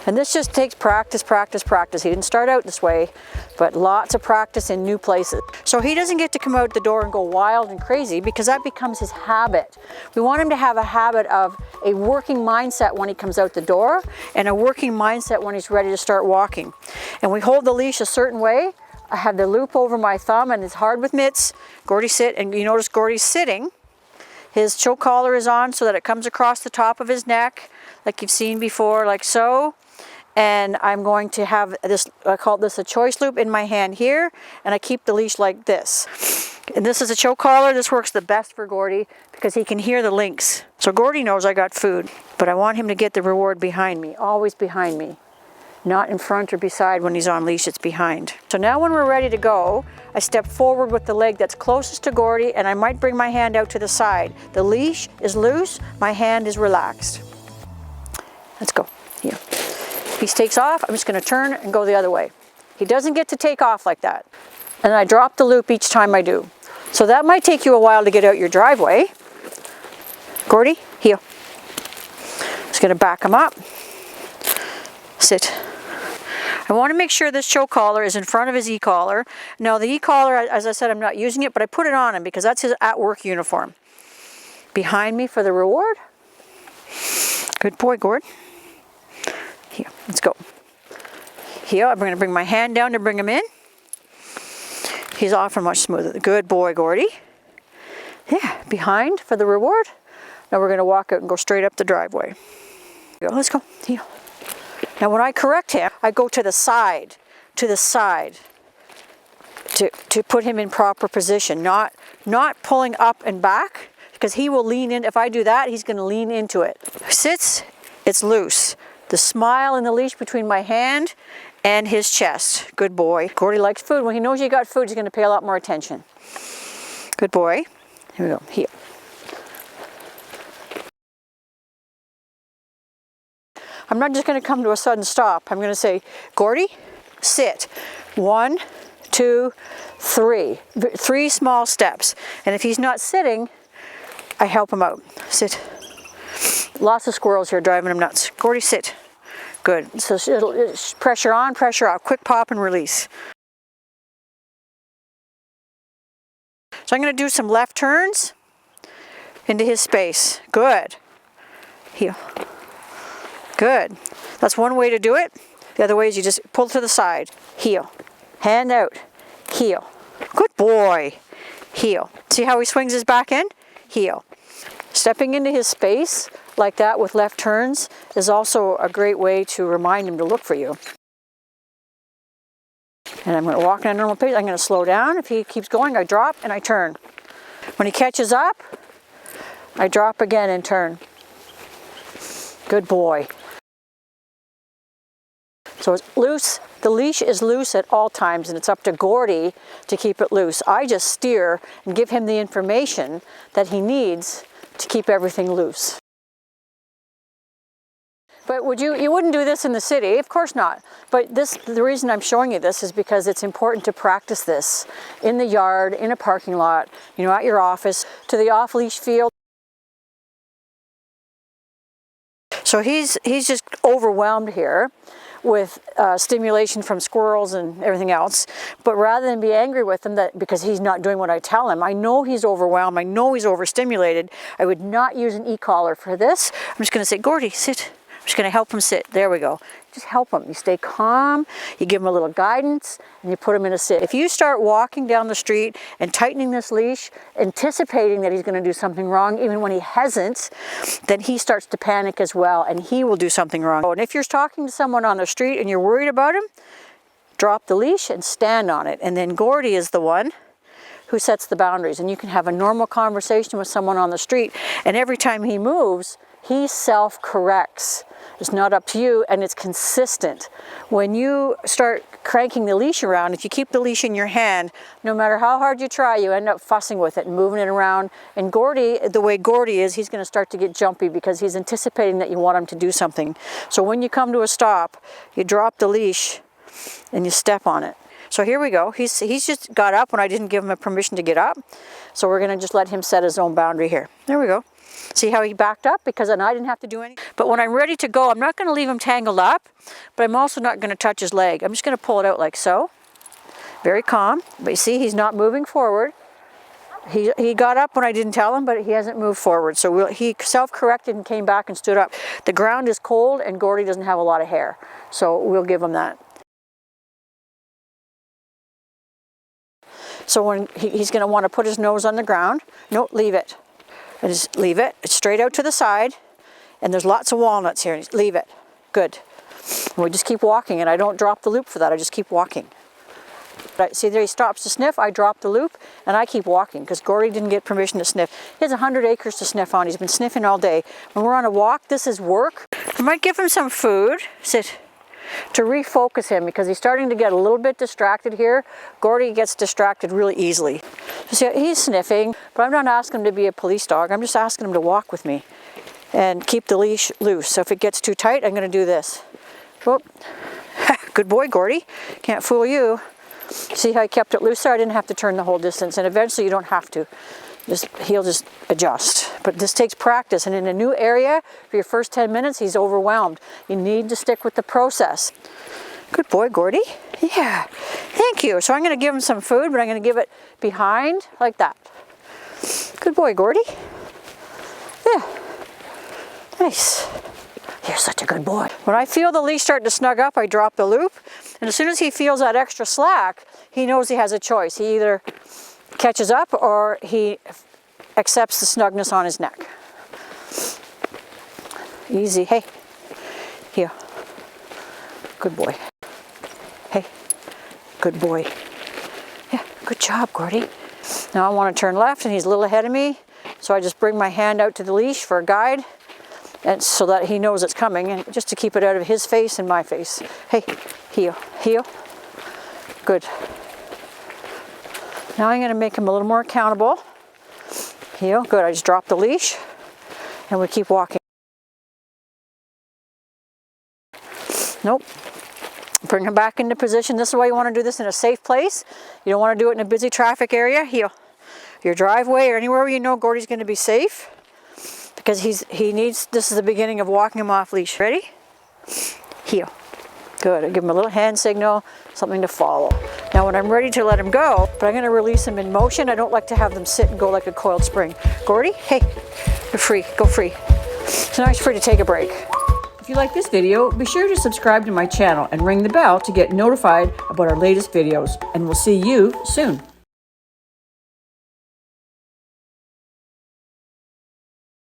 And this just takes practice, practice, practice. He didn't start out this way, but lots of practice in new places. So he doesn't get to come out the door and go wild and crazy because that becomes his habit. We want him to have a habit of a working mindset when he comes out the door and a working mindset when he's ready to start walking. And we hold the leash a certain way. I have the loop over my thumb and it's hard with mitts. Gordy sit, and you notice Gordy's sitting. His choke collar is on so that it comes across the top of his neck like you've seen before, like so. And I'm going to have this, I call this a choice loop in my hand here, and I keep the leash like this. And this is a choke collar. This works the best for Gordy because he can hear the links. So Gordy knows I got food, but I want him to get the reward behind me, always behind me. Not in front or beside when he's on leash, it's behind. So now when we're ready to go, I step forward with the leg that's closest to Gordy, and I might bring my hand out to the side. The leash is loose, my hand is relaxed. Let's go, here. If he takes off, I'm just going to turn and go the other way. He doesn't get to take off like that. And I drop the loop each time I do. So that might take you a while to get out your driveway. Gordy, heel. Just going to back him up. Sit. I want to make sure this choke collar is in front of his e-collar. Now the e-collar, as I said, I'm not using it, but I put it on him because that's his at-work uniform. Behind me for the reward. Good boy, Gord. Here, let's go. Here, I'm going to bring my hand down to bring him in. He's often much smoother. Good boy, Gordy. Yeah, behind for the reward. Now we're going to walk out and go straight up the driveway. Let's go. Here. Now when I correct him, I go to the side to put him in proper position, not pulling up and back, because he will lean in. If I do that, he's going to lean into it. Sits, it's loose. The smile in the leash between my hand and his chest. Good boy. Gordy likes food. When he knows you got food, he's going to pay a lot more attention. Good boy. Here we go. Here. I'm not just going to come to a sudden stop. I'm going to say, Gordy, sit. 1, 2, 3. 3 small steps. And if he's not sitting, I help him out. Sit. Lots of squirrels here driving him nuts. Gordy, sit. Good. So pressure on, pressure off. Quick pop and release. So I'm going to do some left turns into his space. Good. Heel. Good. That's one way to do it. The other way is you just pull to the side. Heel. Hand out. Heel. Good boy. Heel. See how he swings his back end? Heel. Stepping into his space like that with left turns is also a great way to remind him to look for you. And I'm going to walk at a normal pace. I'm going to slow down. If he keeps going, I drop and I turn. When he catches up, I drop again and turn. Good boy. So it's loose. The leash is loose at all times, and it's up to Gordy to keep it loose. I just steer and give him the information that he needs to keep everything loose. But you wouldn't do this in the city, of course not. But the reason I'm showing you this is because it's important to practice this in the yard, in a parking lot, at your office, to the off-leash field. So he's just overwhelmed here with stimulation from squirrels and everything else. But rather than be angry with him because he's not doing what I tell him, I know he's overwhelmed, I know he's overstimulated, I would not use an e-collar for this. I'm just going to say, Gordy, sit. I'm just going to help him sit. There we go. Just help him. You stay calm, you give him a little guidance, and you put him in a sit. If you start walking down the street and tightening this leash, anticipating that he's going to do something wrong, even when he hasn't, then he starts to panic as well, and he will do something wrong. And if you're talking to someone on the street and you're worried about him, drop the leash and stand on it. And then Gordy is the one who sets the boundaries. And you can have a normal conversation with someone on the street, and every time he moves, he self-corrects. It's not up to you, and it's consistent. When you start cranking the leash around, if you keep the leash in your hand, no matter how hard you try, you end up fussing with it and moving it around. And Gordy, the way Gordy is, he's going to start to get jumpy because he's anticipating that you want him to do something. So when you come to a stop, you drop the leash and you step on it. So here we go. He's just got up when I didn't give him a permission to get up. So we're going to just let him set his own boundary here. There we go. See how he backed up? Because then I didn't have to do anything. But when I'm ready to go, I'm not going to leave him tangled up, but I'm also not going to touch his leg. I'm just going to pull it out like so. Very calm. But you see, he's not moving forward. He got up when I didn't tell him, but he hasn't moved forward. So he self-corrected and came back and stood up. The ground is cold and Gordy doesn't have a lot of hair. So we'll give him that. So when he's going to want to put his nose on the ground, no, leave it. And just leave it. It's straight out to the side. And there's lots of walnuts here. Leave it. Good. And we just keep walking, and I don't drop the loop for that. I just keep walking. See there, he stops to sniff. I drop the loop, and I keep walking because Gordy didn't get permission to sniff. He has 100 acres to sniff on. He's been sniffing all day. When we're on a walk, this is work. I might give him some food. Sit. To refocus him because he's starting to get a little bit distracted here. Gordy gets distracted really easily. So see, he's sniffing, but I'm not asking him to be a police dog. I'm just asking him to walk with me and keep the leash loose. So if it gets too tight, I'm going to do this. Whoop. Good boy, Gordy. Can't fool you. See how I kept it loose there? I didn't have to turn the whole distance, and eventually you don't have to. He'll just adjust. But this takes practice, and in a new area, for your first 10 minutes, he's overwhelmed. You need to stick with the process. Good boy, Gordy. Yeah, thank you. So I'm going to give him some food, but I'm going to give it behind, like that. Good boy, Gordy. Yeah, nice. You're such a good boy. When I feel the leash start to snug up, I drop the loop, and as soon as he feels that extra slack, he knows he has a choice. He either catches up or he accepts the snugness on his neck. Easy. Hey, here. Good boy. Hey, good boy. Yeah, good job, Gordy. Now I want to turn left, and he's a little ahead of me, so I just bring my hand out to the leash for a guide, and so that he knows it's coming, and just to keep it out of his face and my face. Hey, heel, heel. Good. Now I'm going to make him a little more accountable. Heel, good. I just drop the leash, and we keep walking. Nope. Bring him back into position. This is why you want to do this in a safe place. You don't want to do it in a busy traffic area. Heel. Your driveway or anywhere where you know Gordy's going to be safe, because he needs. This is the beginning of walking him off leash. Ready? Heel. Good. I give him a little hand signal, something to follow. Now when I'm ready to let him go, but I'm going to release him in motion. I don't like to have them sit and go like a coiled spring. Gordy, hey, you're free. Go free. So now he's free to take a break. If you like this video, be sure to subscribe to my channel and ring the bell to get notified about our latest videos. And we'll see you soon.